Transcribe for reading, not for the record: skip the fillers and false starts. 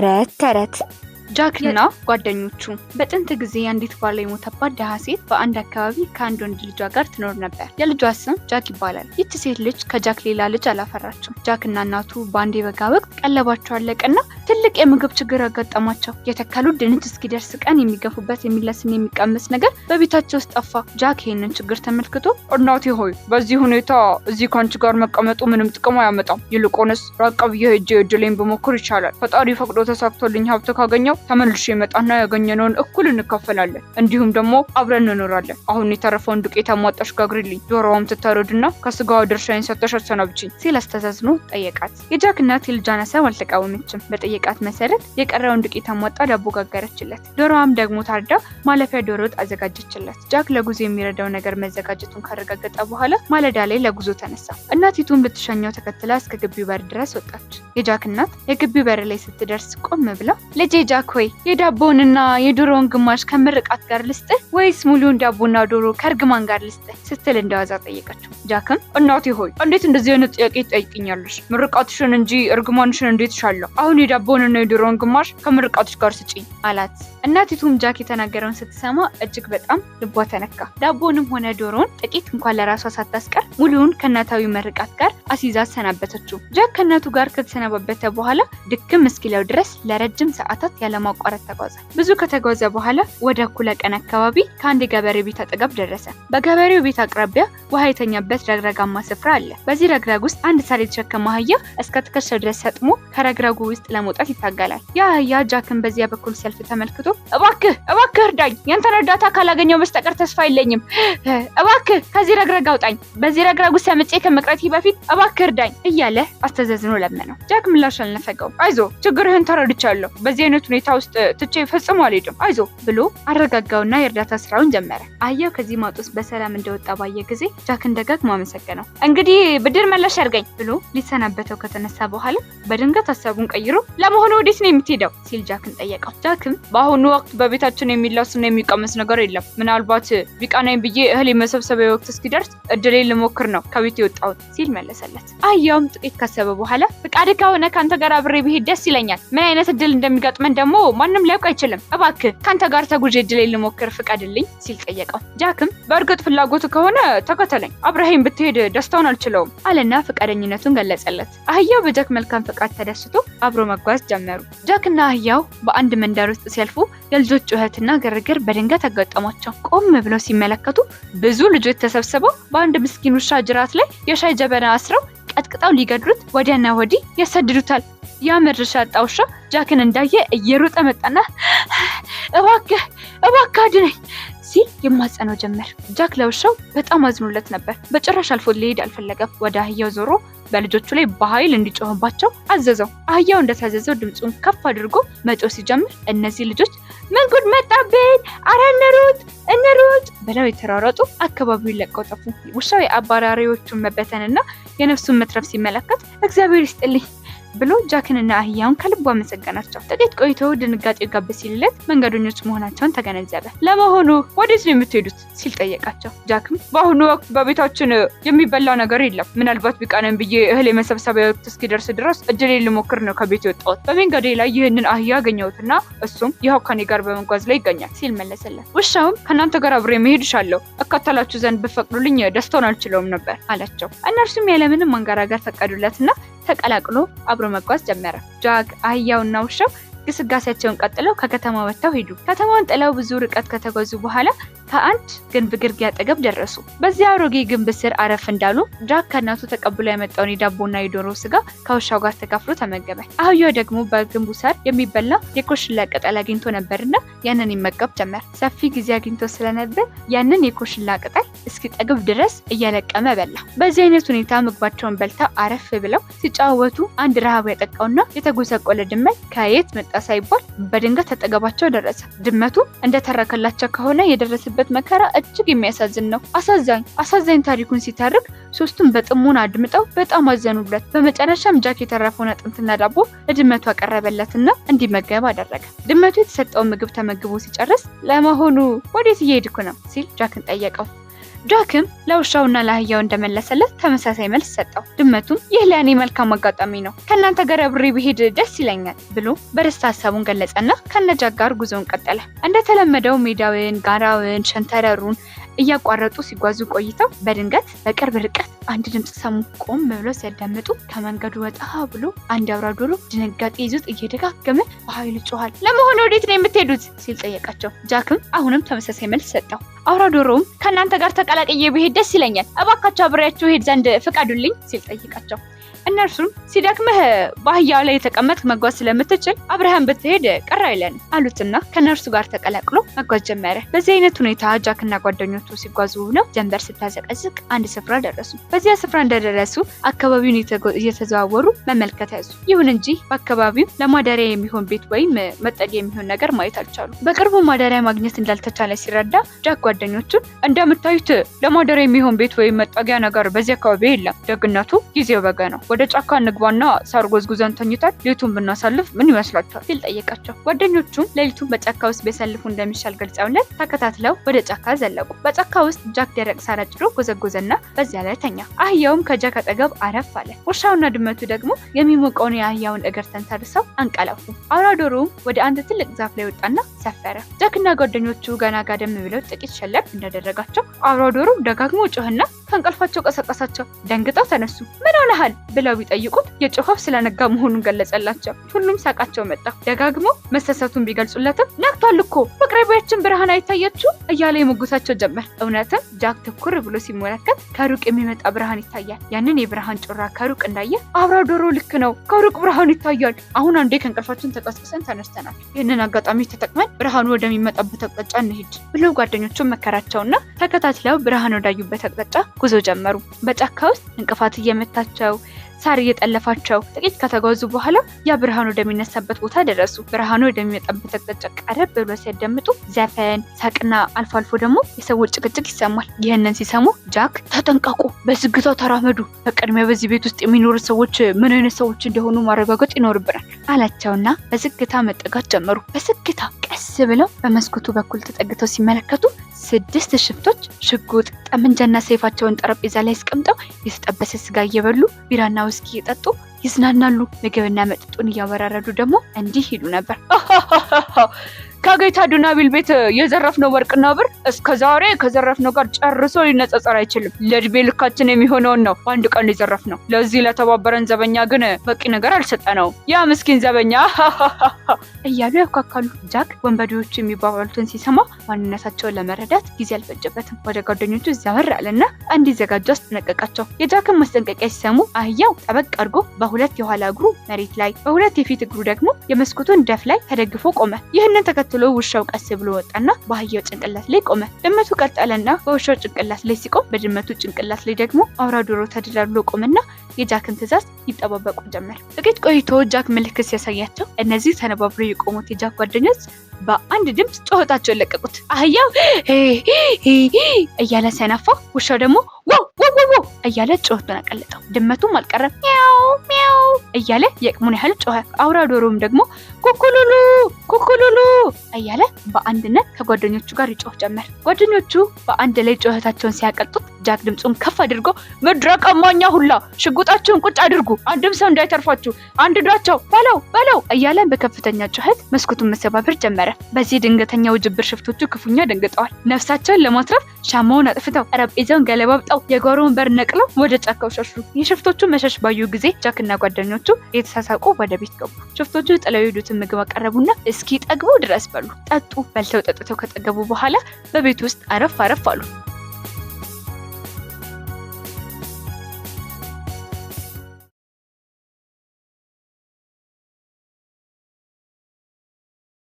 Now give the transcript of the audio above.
ተረት ተረት ጃክና ጓደኞቹ በጥንት ጊዜ አንዲት ባል የሞተባት ደሃ ሴት በአንድ አካባቢ ከአንድ ወንድ ልጇ ጋር ትኖር ነበር። የልጇ ስም ጃክ ይባላል። ይህች ሴት ልጅ ከጃክ ሌላ ልጅ አላፈራችም። ጃክና እናቱ በአንድ የበጋ ወቅት ቀለባቸው አለቀና ትልቅ የምግብ ችግር አጋጠማቸው። የተከሉት ድንች እስኪደርስ ቀን የሚገፉበት የሚለስን የሚቀመስ ነገር በቤታቸው ውስጥ ጠፋ። ጃክ ይህንን ችግር ተመልክቶ እናቴ ሆይ በዚህ ሁኔታ እዚህ ከአንቺ ጋር መቀመጡ ምንም ጥቅም አያመጣም። ይልቁንስ ራቅ ብዬ ሄጄ እድሌን ብሞክር ይሻላል። ፈጣሪ ፈቅዶ ተሳክቶልኝ ሀብት ካገኘው ተመልሼ መጣና ያገኘነውን እኩል እንካፈላለን። እንዲሁም ደግሞ አብረን እንኖራለን። አሁን የተረፈውን ዱቄት አሟጣሽ ጋግሪልኝ፣ ዶሮዋም ትታረድና ከስጋዋ ድርሻዬን ሰጥተሽ አሰናብቺኝ ሲል አስተዛዝኖ ጠየቃት። የጃክ እናት የልጇን ሀሳብ አልተቃወመችም። በጠየቃት መሰረት የቀረውን ዱቄት አሟጣ ዳቦ ጋገረችለት። ዶሮዋም ደግሞ ታርዳ ማለፊያ ዶሮ ወጥ አዘጋጀችለት። ጃክ ለጉዞ የሚረዳው ነገር መዘጋጀቱን ካረጋገጠ በኋላ ማለዳ ላይ ለጉዞ ተነሳ። እናቲቱም ልትሸኘው ተከትላ እስከ ግቢው በር ድረስ ወጣች። የጃክ እናት የግቢው በር ላይ ስትደርስ ቆም ብላ ልጄ ጃክ ሆይ የዳቦንና የዶሮውን ግማሽ ከምርቃት ጋር ልስጥህ ወይስ ሙሉውን ዳቦና ዶሮ ከእርግማን ጋር ልስጥህ ስትል እንደዋዛ ጠየቀችው። ጃክም እናቴ ሆይ እንዴት እንደዚህ አይነት ጥያቄ ትጠይቅኛለሽ? ምርቃትሽን እንጂ እርግማንሽን እንዴት ሻለሁ? አሁን የዳቦንና የዶሮውን ግማሽ ከምርቃትሽ ጋር ስጪኝ አላት። እናቲቱም ጃክ የተናገረውን ስትሰማ እጅግ በጣም ልቧ ተነካ። ዳቦንም ሆነ ዶሮውን ጥቂት እንኳን ለራሷ ሳታስቀር ሙሉውን ከእናታዊ ምርቃት ጋር አሲዛ ሰናበተችው። ጃክ ከእናቱ ጋር ከተሰናበተ በኋላ ድክም እስኪለው ድረስ ለረጅም ሰዓታት ያለማቋረጥ ተጓዘ። ብዙ ከተጓዘ በኋላ ወደ እኩለ ቀን አካባቢ ከአንድ የገበሬ ቤት አጠገብ ደረሰ። በገበሬው ቤት አቅራቢያ ውሃ የተኛበት ረግረጋማ ስፍራ አለ። በዚህ ረግረግ ውስጥ አንድ ሳር የተሸከመ አህያ እስከ ትከሻው ድረስ ሰጥሞ ከረግረጉ ውስጥ ለመውጣት ይታገላል። ያ አህያ ጃክን በዚያ በኩል ሲያልፍ ተመልክቶ እባክህ እርዳኝ፣ ያንተን እርዳታ ካላገኘው በስተቀር ተስፋ የለኝም፣ እባክህ ከዚህ ረግረግ አውጣኝ፣ በዚህ ረግረግ ውስጥ ሰምጬ ከመቅረቴ በፊት እባክህ እርዳኝ እያለ አስተዛዝኖ ለመነው። ጃክ ምላሽ አልነፈገውም። አይዞ ችግርህን ተረድቻለሁ፣ በዚህ አይነት ሁኔታ ውስጥ ትቼ ፈጽሞ አልሄድም፣ አይዞ ብሎ አረጋጋውና የእርዳታ ስራውን ጀመረ። አህያው ከዚህ ማጥ ውስጥ በሰላም እንደወጣ ባየ ጊዜ ጃክን ደጋግሞ አመሰገነው። እንግዲህ ብድር መለሽ አድርገኝ ብሎ ሊሰናበተው ከተነሳ በኋላ በድንገት ሀሳቡን ቀይሮ ለመሆኑ ወዴት ነው የምትሄደው ሲል ጃክን ጠየቀው። ጃክም በአሁኑ ወቅት በቤታችን የሚላስና የሚቀመስ ነገር የለም፣ ምናልባት ቢቃናኝ ብዬ እህል የመሰብሰቢያ ወቅት እስኪደርስ እድሌን ልሞክር ነው ከቤት የወጣሁት ሲል መለሰለት። አህያውም ጥቂት ካሰበ በኋላ ፍቃድ ከሆነ ካንተ ጋር አብሬ ብሄድ ደስ ይለኛል፣ ምን አይነት እድል እንደሚገጥመን ደግሞ ማንም ሊያውቅ አይችልም፣ እባክህ ካንተ ጋር ተጉዤ እድሌን ልሞክር ፍቃድልኝ ሲል ጠየቀው። ጃክም በእርግጥ ፍላጎት ከሆነ ተከተለኝ፣ አብረኸኝ ብትሄድ ደስታውን አልችለውም አለና ፈቃደኝነቱን ገለጸለት። አህያው በጃክ መልካም ፍቃድ ተደስቶ አብሮ መጓዝ ጀመሩ። ጃክና አህያው በአንድ መንደር ውስጥ ሲያልፉ የልጆች ጩኸትና ግርግር በድንገት አጋጠማቸው። ቆም ብለው ሲመለከቱ ብዙ ልጆች ተሰብስበው በአንድ ምስኪን ውሻ ጅራት ላይ የሻይ ጀበና አስረው ቀጥቅጠው ሊገድሉት ወዲያና ወዲህ ያሰድዱታል። ያ መድረሻ ያጣ ውሻ ጃክን እንዳየ እየሮጠ መጣና እባክህ አድነኝ ሲል ይማጸነው ጀመር። ጃክ ለውሻው በጣም አዝኖለት ነበር። በጭራሽ አልፎት ሊሄድ አልፈለገም። ወደ አህያው ዞሮ በልጆቹ ላይ በኃይል እንዲጮህባቸው አዘዘው። አህያው እንደታዘዘው ድምፁን ከፍ አድርጎ መጮህ ሲጀምር እነዚህ ልጆች ምን ጉድ መጣብን፣ አረ እንሩጥ ብለው የተሯሯጡ አካባቢውን ለቀው ጠፉ። ውሻው የአባራሪዎቹን መበተንና የነፍሱን መትረፍ ሲመለከት እግዚአብሔር ይስጥልኝ ብሎ ጃክንና አህያውን ከልቡ አመሰገናቸው። ጥቂት ቆይቶ ድንጋጤው ጋብ ሲልለት መንገደኞች መሆናቸውን ተገነዘበ። ለመሆኑ ወዴት ነው የምትሄዱት ሲል ጠየቃቸው። ጃክም በአሁኑ ወቅት በቤታችን የሚበላ ነገር የለም፣ ምናልባት ቢቃነን ብዬ እህል የመሰብሰቢያ ወቅት እስኪደርስ ድረስ እድሌን ልሞክር ነው ከቤት የወጣሁት። በመንገዴ ላይ ይህንን አህያ አገኘሁትና እሱም ይኸው ከኔ ጋር በመጓዝ ላይ ይገኛል ሲል መለሰለት። ውሻውም ከእናንተ ጋር አብሬ መሄድ እሻለሁ፣ እከተላችሁ ዘንድ ብፈቅዱልኝ ደስታውን አልችለውም ነበር አላቸው። እነርሱም ያለምንም ማንገራገር ፈቀዱለትና ተቀላቅሎ አብሮ መጓዝ ጀመረ። ጃክ አህያውና ውሻው ግስጋሴያቸውን ቀጥለው ከከተማ ወጥተው ሄዱ። ከተማውን ጥለው ብዙ ርቀት ከተጓዙ በኋላ ከአንድ ግንብ ግርጌ አጠገብ ደረሱ። በዚያ አሮጌ ግንብ ስር አረፍ እንዳሉ ጃክ ከእናቱ ተቀብሎ ያመጣውን የዳቦና የዶሮ ስጋ ከውሻው ጋር ተካፍሎ ተመገበ። አህያው ደግሞ በግንቡ ሳር የሚበላ የኮሽላ ቅጠል አግኝቶ ነበርና ያንን ይመገብ ጀመር። ሰፊ ጊዜ አግኝቶ ስለነበር ያንን የኮሽላ ቅጠል እስኪጠግብ ድረስ እየለቀመ በላ። በዚህ አይነት ሁኔታ ምግባቸውን በልተው አረፍ ብለው ሲጫወቱ አንድ ረሃብ ያጠቃውና የተጎሳቆለ ድመት ከየት መጣ ሳይባል በድንገት አጠገባቸው ደረሰ። ድመቱ እንደተረከላቸው ከሆነ የደረሰበት መከራ እጅግ የሚያሳዝን ነው። አሳዛኝ ታሪኩን ሲተርክ ሶስቱም በጥሞና አድምጠው በጣም አዘኑለት። በመጨረሻም ጃክ የተረፈውን አጥንትና ዳቦ ለድመቱ አቀረበለትና እንዲመገብ አደረገ። ድመቱ የተሰጠውን ምግብ ተመግቦ ሲጨርስ ለመሆኑ ወዴት እየሄድኩ ነው ሲል ጃክን ጠየቀው። ጃክም ለውሻውና ለአህያው እንደመለሰለት ተመሳሳይ መልስ ሰጠው። ድመቱም ይህ ለእኔ መልካም አጋጣሚ ነው፣ ከእናንተ ጋር አብሬ ብሄድ ደስ ይለኛል ብሎ በደስታ ሀሳቡን ገለጸና ከነጃክ ጋር ጉዞውን ቀጠለ። እንደተለመደው ሜዳውን፣ ጋራውን፣ ሸንተረሩን እያቋረጡ ሲጓዙ ቆይተው በድንገት በቅርብ ርቀት አንድ ድምጽ ሰሙ። ቆም ብለው ሲያዳምጡ ከመንገዱ ወጣ ብሎ አንድ አውራ ዶሮ ድንጋጤ ይዞት እየደጋገመ በኃይል ጮኋል። ለመሆኑ ወዴት ነው የምትሄዱት ሲል ጠየቃቸው። ጃክም አሁንም ተመሳሳይ መልስ ሰጠው። አውራ ዶሮውም ከእናንተ ጋር ተቀላቅዬ ብሄድ ደስ ይለኛል፣ እባካቸው አብሬያችሁ ሄድ ዘንድ ፍቀዱልኝ ሲል ጠይቃቸው። እነርሱም ሲደክምህ በአህያው ላይ የተቀመጥክ መጓዝ ስለምትችል አብርሃም ብትሄድ ቅር አይለን አሉትና ከነርሱ ጋር ተቀላቅሎ መጓዝ ጀመረ። በዚህ አይነት ሁኔታ ጃክና ጓደኞቹ ሲጓዙ ብለው ጀንበር ስታዘቀዝቅ አንድ ስፍራ ደረሱ። በዚያ ስፍራ እንደደረሱ አካባቢውን እየተዘዋወሩ መመልከት ያዙ። ይሁን እንጂ በአካባቢው ለማደሪያ የሚሆን ቤት ወይም መጠጊያ የሚሆን ነገር ማየት አልቻሉ። በቅርቡ ማደሪያ ማግኘት እንዳልተቻለ ሲረዳ ጃክ ጓደኞቹን እንደምታዩት ለማደሪያ የሚሆን ቤት ወይም መጠጊያ ነገር በዚህ አካባቢ የለም፣ ደግነቱ ጊዜው በጋ ነው፣ ወደ ጫካ እንግባና ሳር ጎዝጉዘን ተኝተን ሌቱን ብናሳልፍ ምን ይመስላችኋል ሲል ጠየቃቸው። ጓደኞቹም ሌሊቱን በጫካ ውስጥ ቢያሳልፉ እንደሚሻል ገልጸውለት ተከታትለው ወደ ጫካ ዘለቁ። በጫካ ውስጥ ጃክ ደረቅ ሳር አጭዶ ጎዘጎዘና በዚያ ላይ ተኛ። አህያውም ከጃክ አጠገብ አረፍ አለ። ውሻውና ድመቱ ደግሞ የሚሞቀውን የአህያውን እግር ተንተርሰው አንቀላፉ። አውራ ዶሮውም ወደ አንድ ትልቅ ዛፍ ላይ ወጣና ሰፈረ። ጃክና ጓደኞቹ ገና ጋደም ብለው ጥቂት ሸለብ እንዳደረጋቸው አውራ ዶሮው ደጋግሞ ጮህና ከእንቅልፋቸው ቀሰቀሳቸው። ደንግጠው ተነሱ። ምን ሆነሃል ብለው ቢጠይቁት የጮኸው ስለነጋ መሆኑን ገለጸላቸው። ሁሉም ሳቃቸው መጣ። ደጋግሞ መሰሰቱን ቢገልጹለትም ነግቷል እኮ በአቅራቢያችን ብርሃን አይታያችሁ እያለ የሞገታቸው ጀመር። እውነትም ጃክ ትኩር ብሎ ሲመለከት ከሩቅ የሚመጣ ብርሃን ይታያል። ያንን የብርሃን ጮራ ከሩቅ እንዳየ አውራ ዶሮ ልክ ነው፣ ከሩቅ ብርሃን ይታያል። አሁን አንዴ ከእንቅልፋችን ተቀስቅሰን ተነስተናል። ይህንን አጋጣሚ ተጠቅመን ብርሃኑ ወደሚመጣበት አቅጣጫ እንሂድ ብሎ ጓደኞቹን መከራቸውና ተከታትለው ብርሃን ወዳዩበት አቅጣጫ ጉዞ ጀመሩ። በጫካ ውስጥ እንቅፋት እየመታቸው ሳር እየጠለፋቸው ጥቂት ከተጓዙ በኋላ ያ ብርሃኑ ወደሚነሳበት ቦታ ደረሱ። ብርሃኑ ወደሚመጣበት አቅጣጫ ቀረብ ብሎ ሲያዳምጡ ዘፈን፣ ሳቅና አልፎ አልፎ ደግሞ የሰዎች ጭቅጭቅ ይሰማል። ይህንን ሲሰሙ ጃክ ተጠንቀቁ፣ በዝግታው ተራመዱ፣ በቅድሚያ በዚህ ቤት ውስጥ የሚኖሩ ሰዎች ምን አይነት ሰዎች እንደሆኑ ማረጋገጥ ይኖርብናል አላቸውና በዝግታ መጠጋት ጀመሩ። በዝግታ ቀስ ብለው በመስኮቱ በኩል ተጠግተው ሲመለከቱ 6 ሽፍቶች ሽጉጥ፣ ጠመንጃና ሰይፋቸውን ጠረጴዛ ላይ አስቀምጠው የተጠበሰ ስጋ እየበሉ ቢራና ውስኪ እየጠጡ ይዝናናሉ። ምግብና መጠጡን እያወራረዱ ደግሞ እንዲህ ይሉ ነበር። ከጌታ ዱናቢል ቤት የዘረፍነው ወርቅና ብር እስከ ዛሬ ከዘረፍነው ጋር ጨርሶ ሊነጻጸር አይችልም። ለዕድሜ ልካችን የሚሆነውን ነው በአንድ ቀን የዘረፍነው። ለዚህ ለተባበረን ዘበኛ ግን በቂ ነገር አልሰጠነውም። ያ ምስኪን ዘበኛ እያሉ ያኳካሉ። ጃክ ወንበዴዎቹ የሚባባሉትን ሲሰማ ማንነታቸውን ለመረዳት ጊዜ አልፈጀበትም። ወደ ጓደኞቹ ዘወር አለና እንዲዘጋጁ አስጠነቀቃቸው። የጃክን ማስጠንቀቂያ ሲሰሙ አህያው ጠበቅ አድርጎ በሁለት የኋላ እግሩ መሬት ላይ፣ በሁለት የፊት እግሩ ደግሞ የመስኮቱን ደፍ ላይ ተደግፎ ቆመ። ይህንን ተከትሎ ውሻው ቀስ ብሎ ወጣና በአህያው ጭንቅላት ላይ ቆመ። ድመቱ ቀጠለና በውሻው ጭንቅላት ላይ ሲቆም በድመቱ ጭንቅላት ላይ ደግሞ አውራ ዶሮ ተደላድሎ ቆመና የጃክን ትዕዛዝ ይጠባበቁ ጀመር። ጥቂት ቆይቶ ጃክ ምልክት ሲያሳያቸው እነዚህ ተነባብረው የቆሙት የጃክ ጓደኞች በአንድ ድምፅ ጮኸታቸውን ለቀቁት። አህያው እያለ ሲያናፋ ውሻው ደግሞ ዋው ዋው ዋው እያለ ጮኸቱን አቀለጠው። ድመቱም አልቀረም ሚያው ሚያው እያለ የቅሙን ያህል ጮኸ። አውራ ዶሮም ደግሞ ኩኩሉሉ ኩኩሉሉ እያለ በአንድነት ከጓደኞቹ ጋር ይጮህ ጀመር። ጓደኞቹ በአንድ ላይ ጮኸታቸውን ሲያቀልጡት ጃክ ድምፁን ከፍ አድርጎ ምድረ ቀማኛ ሁላ ሽጉጣችሁን ቁጭ አድርጉ፣ አንድም ሰው እንዳይተርፋችሁ፣ አንድዷቸው በለው በለው እያለን በከፍተኛ ጩኸት መስኮቱን መሰባበር ጀመረ። በዚህ ድንገተኛ ውጅብር ሽፍቶቹ ክፉኛ ደንግጠዋል። ነፍሳቸውን ለማትረፍ ሻማውን አጥፍተው ጠረጴዛውን ገለባብጠው የጓሮውን በር ነቅለው ወደ ጫካው ሸሹ። የሽፍቶቹ መሸሽ ባዩ ጊዜ ጃክና ጓደኞቹ የተሳሳቁ ወደ ቤት ገቡ። ሽፍቶቹ ጥለው የሄዱትን ምግብ አቀረቡና እስኪ ጠግቡ ድረስ በሉ፣ ጠጡ። በልተው ጠጥተው ከጠገቡ በኋላ በቤት ውስጥ አረፍ አረፍ አሉ።